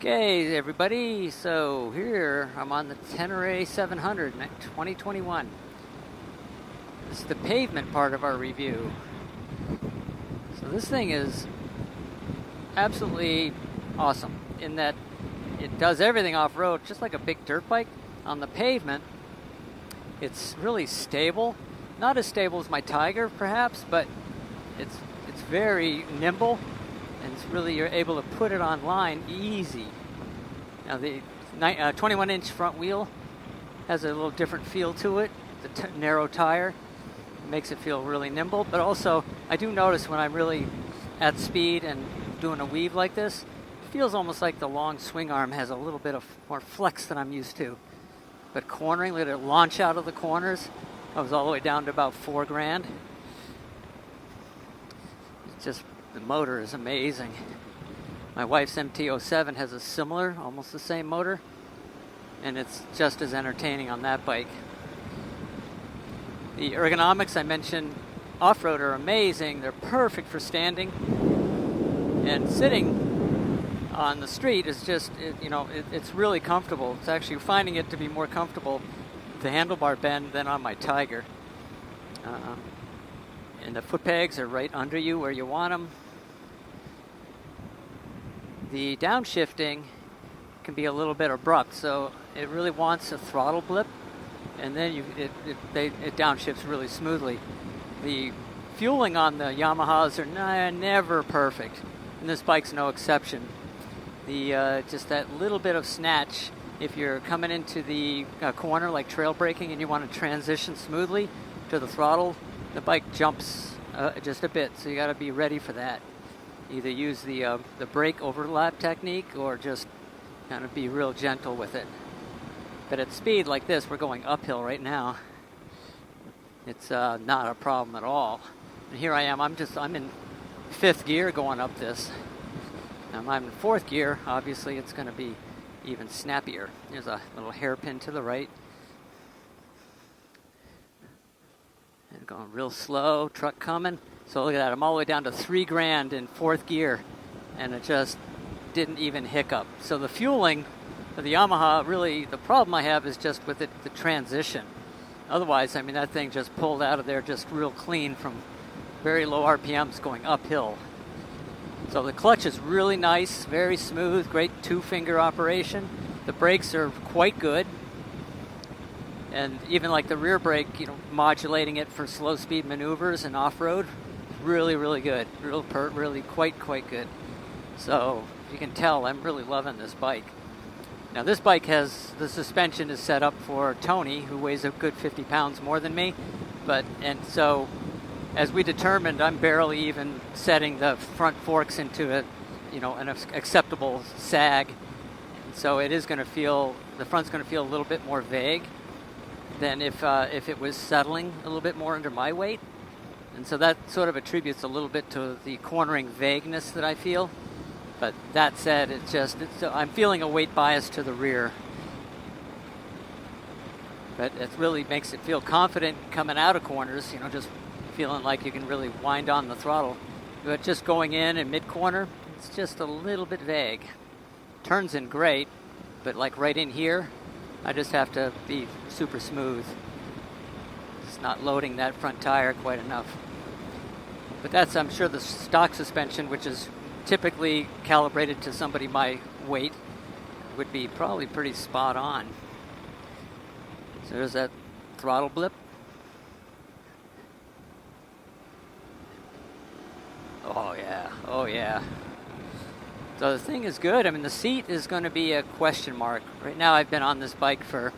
Okay, everybody, so here I'm on the Tenere 700 2021. This is the pavement part of our review. So this thing is absolutely awesome in that it does everything off-road just like a big dirt bike. On the pavement, it's really stable. Not as stable as my Tiger, perhaps, but it's very nimble. And it's really, you're able to put it on line easy. Now the 21-inch front wheel has a little different feel to it. The narrow tire makes it feel really nimble, but also I do notice when I'm really at speed and doing a weave like this, it feels almost like the long swing arm has a little bit of more flex than I'm used to. But cornering, let it launch out of the corners. I was all the way down to about $4,000. It's just, the motor is amazing. My wife's MT-07 has a similar, almost the same motor, and it's just as entertaining on that bike. The ergonomics I mentioned off-road are amazing. They're perfect for standing, and sitting on the street is just, it's really comfortable. It's actually finding it to be more comfortable with the handlebar bend than on my Tiger. And the foot pegs are right under you where you want them. The downshifting can be a little bit abrupt, so it really wants a throttle blip, and then it downshifts really smoothly. The fueling on the Yamahas are never perfect, and this bike's no exception. Just that little bit of snatch, if you're coming into the corner like trail braking and you want to transition smoothly to the throttle, the bike jumps just a bit, so you got to be ready for that. Either use the brake overlap technique or just kind of be real gentle with it. But at speed like this, we're going uphill right now. It's not a problem at all. And here I am. I'm in fifth gear going up this. I'm in fourth gear. Obviously, it's going to be even snappier. There's a little hairpin to the right. And going real slow. Truck coming. So look at that, I'm all the way down to $3,000 in fourth gear, and it just didn't even hiccup. So the fueling for the Yamaha, really, the problem I have is just with the transition. Otherwise, I mean, that thing just pulled out of there just real clean from very low RPMs going uphill. So the clutch is really nice, very smooth, great two-finger operation. The brakes are quite good. And even like the rear brake, modulating it for slow speed maneuvers and off-road, really, really good. Really quite good. So you can tell I'm really loving this bike. Now this bike has, the suspension is set up for Tony, who weighs a good 50 pounds more than me. And so as we determined, I'm barely even setting the front forks into an acceptable sag. So it is going to feel, the front's going to feel a little bit more vague than if it was settling a little bit more under my weight. And so that sort of attributes a little bit to the cornering vagueness that I feel. But that said, I'm feeling a weight bias to the rear. But it really makes it feel confident coming out of corners, just feeling like you can really wind on the throttle. But just going in and mid-corner, it's just a little bit vague. Turns in great, but like right in here, I just have to be super smooth. It's not loading that front tire quite enough. But that's, I'm sure, the stock suspension, which is typically calibrated to somebody my weight, would be probably pretty spot on. So there's that throttle blip. Oh yeah. So the thing is good. I mean, the seat is going to be a question mark. Right now I've been on this bike for,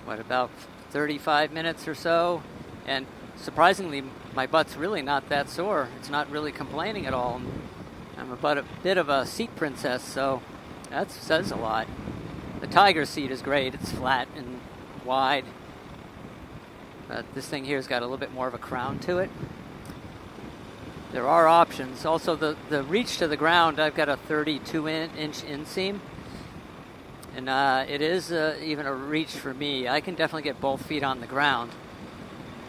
about 35 minutes or so, and surprisingly, my butt's really not that sore. It's not really complaining at all. I'm about a bit of a seat princess, so that says a lot. The Tiger seat is great. It's flat and wide. But this thing here's got a little bit more of a crown to it. There are options. Also, the reach to the ground, I've got a 32-inch inseam. And it is even a reach for me. I can definitely get both feet on the ground.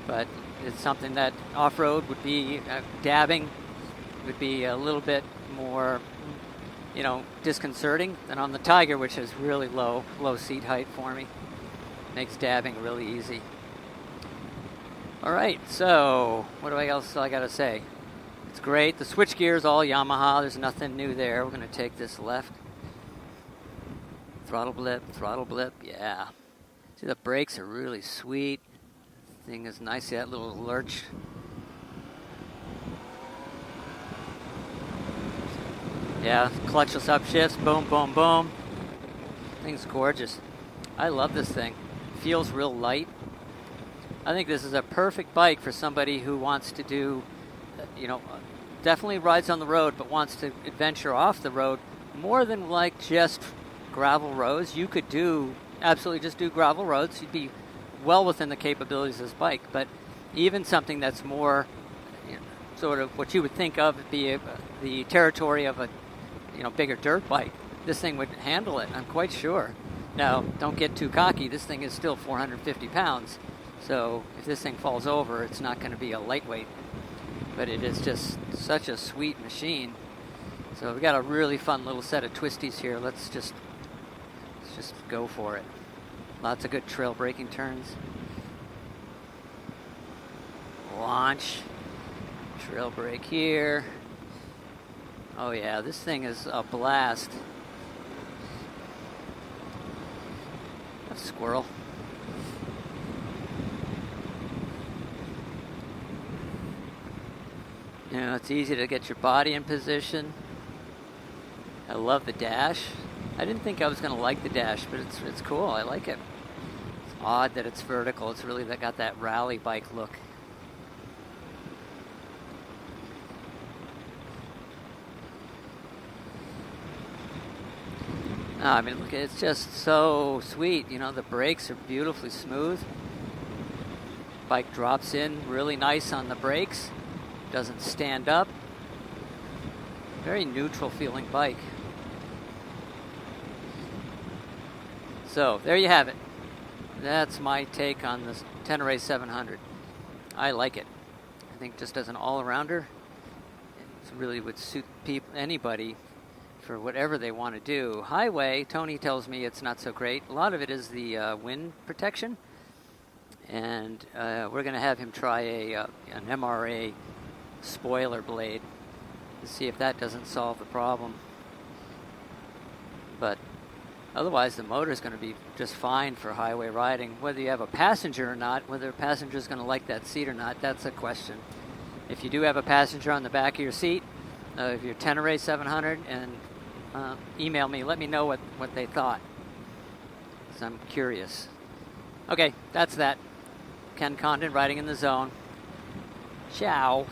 But it's something that off-road would be, dabbing would be a little bit more disconcerting than on the Tiger, which is really low seat height for me. Makes dabbing really easy. All right, so what else I got to say? It's great. The switchgear is all Yamaha. There's nothing new there. We're going to take this left. Throttle blip, yeah. See, the brakes are really sweet. Thing is nice. See that little lurch? Yeah, clutchless upshifts, boom, boom, boom. Thing's gorgeous. I love this thing. Feels real light. I think this is a perfect bike for somebody who wants to do, definitely rides on the road, but wants to adventure off the road more than like just gravel roads. You could absolutely just do gravel roads. You'd be well within the capabilities of this bike, but even something that's more sort of what you would think of be the territory of a bigger dirt bike, this thing would handle it, I'm quite sure. Now, don't get too cocky. This thing is still 450 pounds. So if this thing falls over, it's not going to be a lightweight. But it is just such a sweet machine. So we've got a really fun little set of twisties here. Let's just go for it. Lots of good trail braking turns. Launch. Trail brake here. Oh yeah, this thing is a blast. A squirrel. It's easy to get your body in position. I love the dash. I didn't think I was going to like the dash, but it's cool. I like it. It's odd that it's vertical. It's really got that rally bike look. Look, it's just so sweet. The brakes are beautifully smooth. Bike drops in really nice on the brakes. Doesn't stand up. Very neutral feeling bike. So there you have it. That's my take on this Tenere 700. I like it. I think just as an all-arounder, it really would suit anybody for whatever they want to do. Highway, Tony tells me it's not so great. A lot of it is the wind protection. And we're going to have him try an MRA spoiler blade to see if that doesn't solve the problem. But otherwise, the motor is going to be just fine for highway riding. Whether you have a passenger or not, whether a passenger is going to like that seat or not, that's a question. If you do have a passenger on the back of your seat, of your Tenere 700, and email me, let me know what they thought, because I'm curious. Okay, that's that. Ken Condon riding in the zone. Ciao.